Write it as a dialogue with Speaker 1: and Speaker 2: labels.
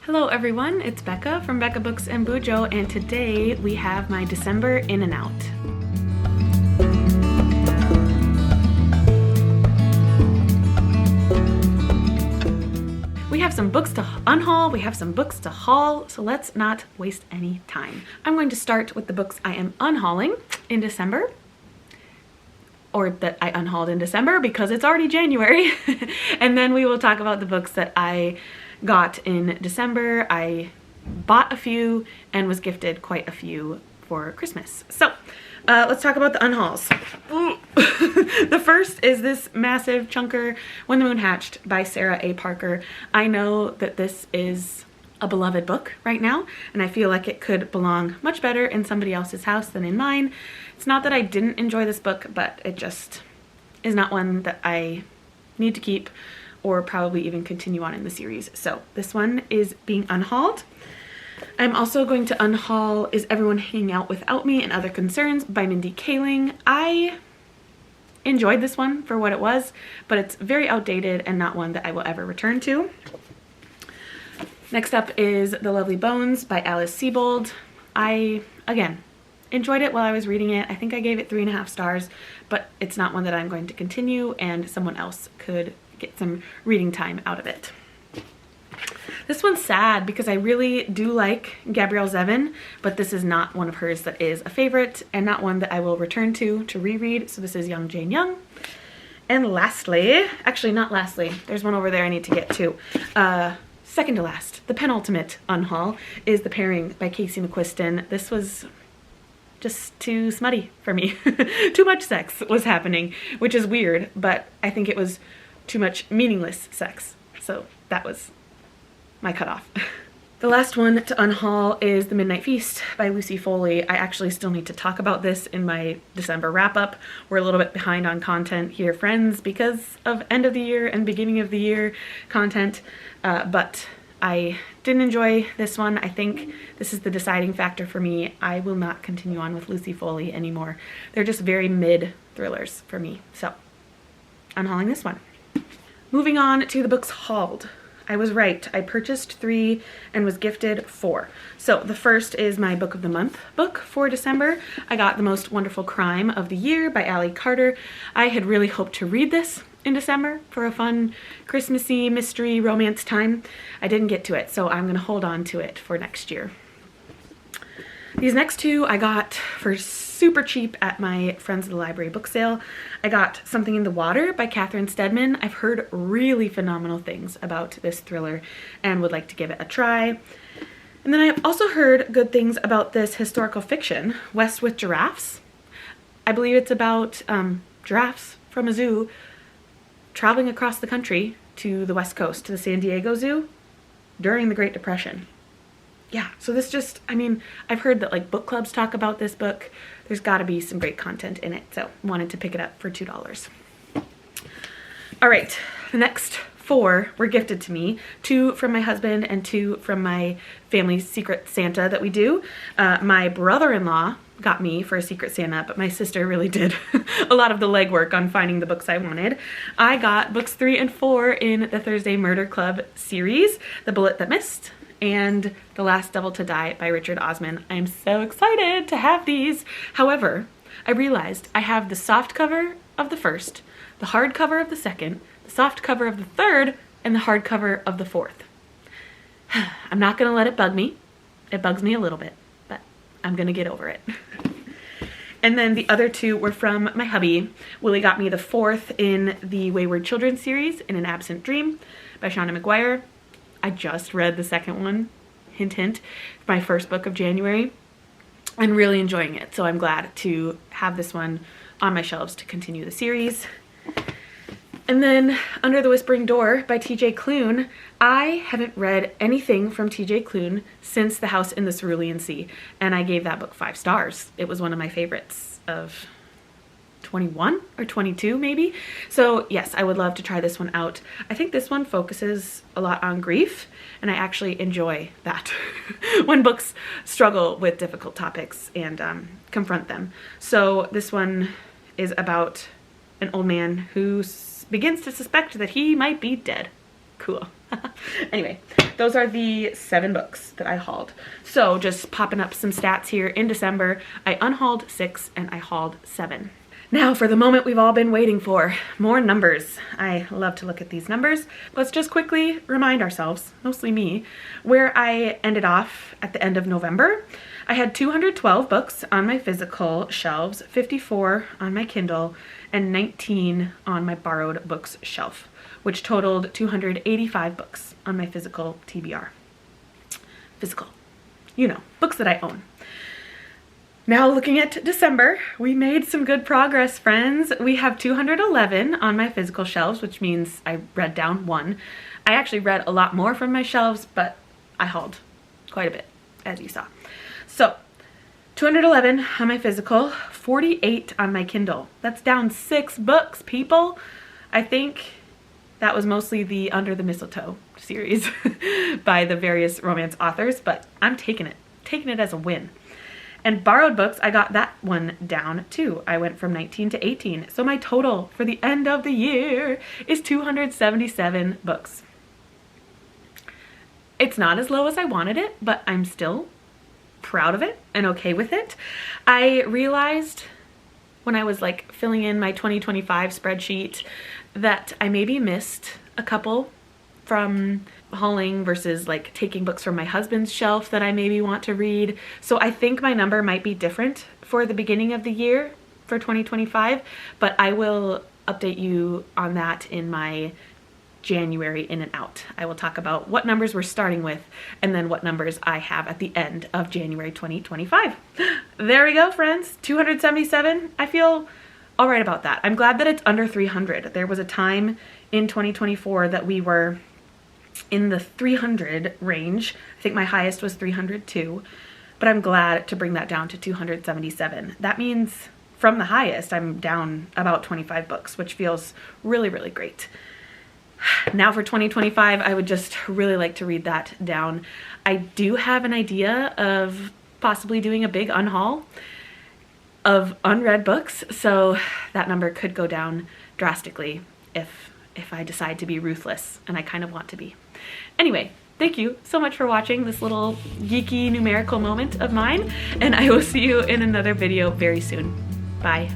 Speaker 1: Hello everyone, it's Becca from BEKAHBOOKSANDBUJO, and today we have my December in and out. We have some books to unhaul, we have some books to haul, so let's not waste any time. I'm going to start with the books I am unhauling in December, or that I unhauled in December because it's already January, and then we will talk about the books that I got in December. I bought a few and was gifted quite a few for Christmas. So let's talk about the unhauls. The first is this massive chunker, When the Moon Hatched by Sarah A. Parker. I know that this is a beloved book right now, and I feel like it could belong much better in somebody else's house than in mine. It's not that I didn't enjoy this book, but it just is not one that I need to keep or probably even continue on in the series. So this one is being unhauled. I'm also going to unhaul Is Everyone Hanging Out Without Me and Other Concerns by Mindy Kaling. I enjoyed this one for what it was, but it's very outdated and not one that I will ever return to. Next up is The Lovely Bones by Alice Sebold. I, again, enjoyed it while I was reading it. I think I gave it 3.5 stars, but it's not one that I'm going to continue, and someone else could get some reading time out of it. This one's sad because I really do like Gabrielle Zevin, but this is not one of hers that is a favorite and not one that I will return to reread. So this is Young Jane Young. And lastly, actually not lastly, there's one over there I need to get to. Second to last, the penultimate unhaul is The Pairing by Casey McQuiston. This was just too smutty for me. Too much sex was happening, which is weird, but I think it was too much meaningless sex. So that was my cutoff. The last one to unhaul is The Midnight Feast by Lucy Foley. I actually still need to talk about this in my December wrap-up. We're a little bit behind on content here, friends, because of end of the year and beginning of the year content, but I didn't enjoy this one. I think this is the deciding factor for me. I will not continue on with Lucy Foley anymore. They're just very mid thrillers for me, so unhauling this one. Moving on to the books hauled. I was right. I purchased 3 and was gifted 4. So the first is my Book of the Month book for December. I got The Most Wonderful Crime of the Year by Allie Carter. I had really hoped to read this in December for a fun Christmassy mystery romance time. I didn't get to it, so I'm going to hold on to it for next year. These next 2 I got for super cheap at my Friends of the Library book sale. I got Something in the Water by Catherine Steadman. I've heard really phenomenal things about this thriller and would like to give it a try. And then I've also heard good things about this historical fiction, West with Giraffes. I believe it's about giraffes from a zoo traveling across the country to the West Coast, to the San Diego Zoo during the Great Depression. Yeah, so this just, I mean, I've heard that like book clubs talk about this book. There's got to be some great content in it, so wanted to pick it up for $2. All right, the next 4 were gifted to me. 2 from my husband and 2 from my family's Secret Santa that we do. My brother-in-law got me for a Secret Santa, but my sister really did a lot of the legwork on finding the books I wanted. I got books 3 and 4 in the Thursday Murder Club series, The Bullet That Missed, and The Last Devil to Die by Richard Osman. I am so excited to have these. However, I realized I have the soft cover of the first, the hard cover of the second, the soft cover of the third, and the hard cover of the fourth. I'm not gonna let it bug me. It bugs me a little bit, but I'm gonna get over it. And then the other 2 were from my hubby. Willie got me the 4th in the Wayward Children series, In an Absent Dream by Shonda McGuire. I just read the second one, hint hint, my first book of January. I'm really enjoying it, so I'm glad to have this one on my shelves to continue the series. And then Under the Whispering Door by TJ Klune. I haven't read anything from TJ Klune since The House in the Cerulean Sea, and I gave that book 5 stars. It was one of my favorites of 21 or 22 maybe. So yes, I would love to try this one out. I think this one focuses a lot on grief, and I actually enjoy that when books struggle with difficult topics and confront them. So this one is about an old man who begins to suspect that he might be dead. Cool. Anyway, those are the 7 books that I hauled. So just popping up some stats here. In December, I unhauled 6 and I hauled 7. Now for the moment we've all been waiting for, more numbers. I love to look at these numbers. Let's just quickly remind ourselves, mostly me, where I ended off at the end of November. I had 212 books on my physical shelves, 54 on my Kindle, and 19 on my borrowed books shelf, which totaled 285 books on my physical TBR. Physical, you know, books that I own. Now looking at December, we made some good progress, friends. We have 211 on my physical shelves, which means I read down 1. I actually read a lot more from my shelves, but I hauled quite a bit, as you saw. So 211 on my physical, 48 on my Kindle. That's down 6 books, people. I think that was mostly the Under the Mistletoe series by the various romance authors, but I'm taking it as a win. And borrowed books, I got that one down too. I went from 19 to 18. So my total for the end of the year is 277 books. It's not as low as I wanted it, but I'm still proud of it and okay with it. I realized when I was like filling in my 2025 spreadsheet that I maybe missed a couple from hauling versus like taking books from my husband's shelf that I maybe want to read. So I think my number might be different for the beginning of the year for 2025, but I will update you on that in my January in and out. I will talk about what numbers we're starting with and then what numbers I have at the end of January 2025. There we go, friends. 277. I feel all right about that. I'm glad that it's under 300. There was a time in 2024 that we were in the 300 range. I think my highest was 302, but I'm glad to bring that down to 277. That means from the highest, I'm down about 25 books, which feels really, really great. Now for 2025, I would just really like to read that down. I do have an idea of possibly doing a big unhaul of unread books, so that number could go down drastically if I decide to be ruthless, and I kind of want to be. Anyway, thank you so much for watching this little geeky numerical moment of mine, and I will see you in another video very soon. Bye.